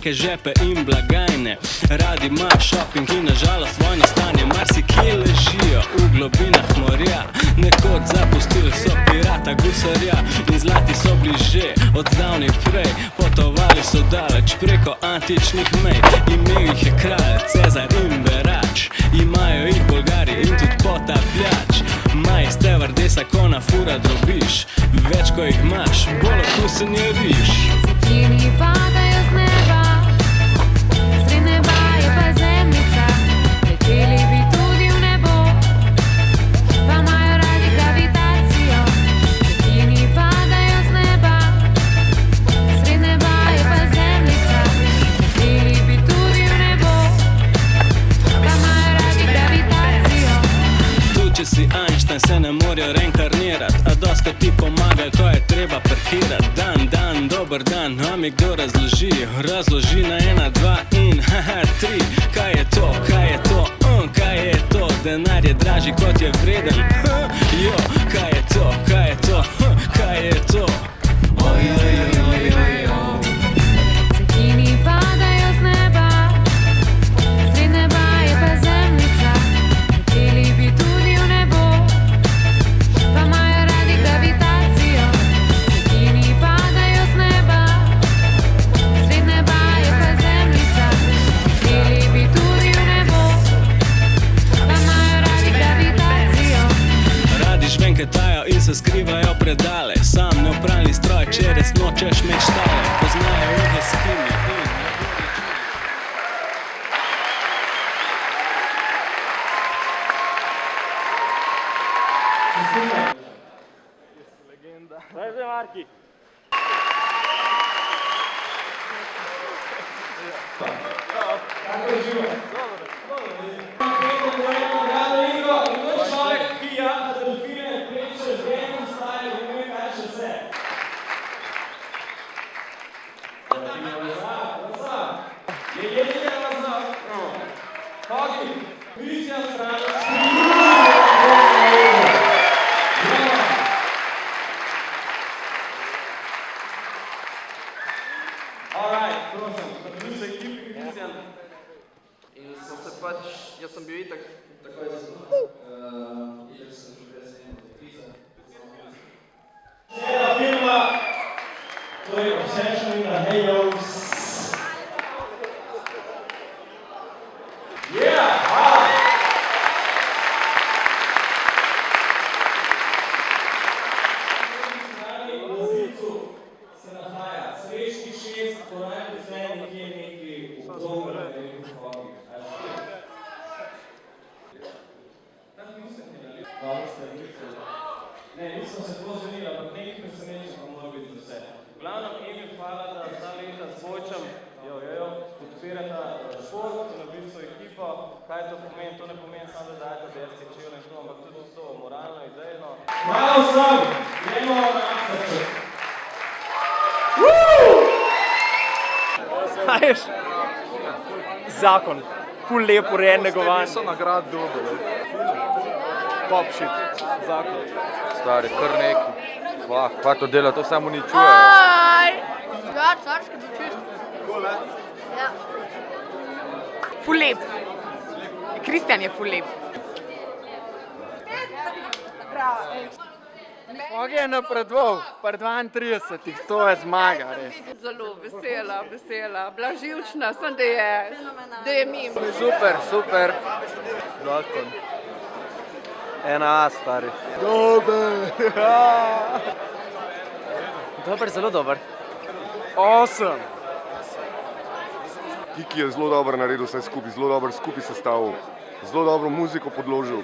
tanke žepe in blagajne. Radi imajo shopping in nažalost vojno stanje. Marsikje ležijo v globinah morja, nekoč zapustili so pirata gusarja. In zlati so bili že od zdavnaj prej, potovali so daleč preko antičnih mej. Imel jih je kralj, Cezar in Berač, imajo jih Bolgari in tudi potapljač. Maj stevardesa, ko na fura drobiš, več ko jih imaš, bolj okusen je riž. Cekini padajo z neba, sred neba je pa zemljica. Leteli bi tudi v nebo, pa imajo radi gravitacijo. Cekini padajo z neba, sred neba je pa zemljica. Leteli bi tudi v nebo, pa imajo radi gravitacijo. Tu, če si Einstein, se ne morajo reinkarnirat, a doskrat ti pomagajo, ko je treba parkirat. Dan, dober dan, a mi kdo razloži? Razloži na 1, 2 in haha 3. Kaj je to, kaj je to, kaj je to? Denar je dražji kot je vreden. Jo, kaj je to, kaj je to, kaj je to? Cekini padajo z neba, sred neba je pa zemljica. Leteli bi tudi v nebo, pa imajo radi gravitacijo. Cekini padajo z neba, sred neba je pa zemljica. Leteli bi tudi v nebo, pa imajo radi gravitacijo. Radi žvenketajo in se skrivajo predale, sam neopralni stroj, če res nočeš imeti štale. Poznajo uhe skini in Zdaj, Marki. Kako je živo? In to je človek, ki jahta delfine, pleče, žvenom staje, in ne ve kaj še vse. Nazad. Je jedinja nazad. Fogy, Christian strano. Alright, prosim, pridruži se ekipi, Christian. In smo se pač, jaz sem bil itak takoj za itak sem že brez njega podpisa. Serija filma, to je Obsešen NEVERENDINGSTORY. Hvala! Na zicu se nahaja srečni 6, porajni ženi, nekje neki v domu, ne vem, v Fogy. Tam nisem imeli. Dobro ste, nisem. Ne, nisem se tako zvenil, ampak nekaj presenečen pa mora biti za vse. V glavnem, Emil, hvala, da ta leta s Vojčem podpirata šport, nabili so ekipo. Kaj to pomeni? To ne pomeni samo, da dajete deske čevlje in to, ampak tudi to moralno, idejno. Hvala vsem! Gremo na afterček. Veš, zakon, ful lep urejen negovan. So nagrad dobili. Pop shit, zakon. Stari, kar neki. Kva to dela, to samo ni čuje. Ja, carski bo čist. Ja. Ful lep. Kristjan je ful lep. Fogy je napredoval, pri 32, to je zmaga, res. Zelo vesela, bila živčna, sem da je mim. Super. Zakon. Ena A, stari. Dober, zelo dober. 8. Kiki je zelo dobro naredil vse skupaj, zelo dobro skupaj sestavil, zelo dobro muziko podložil.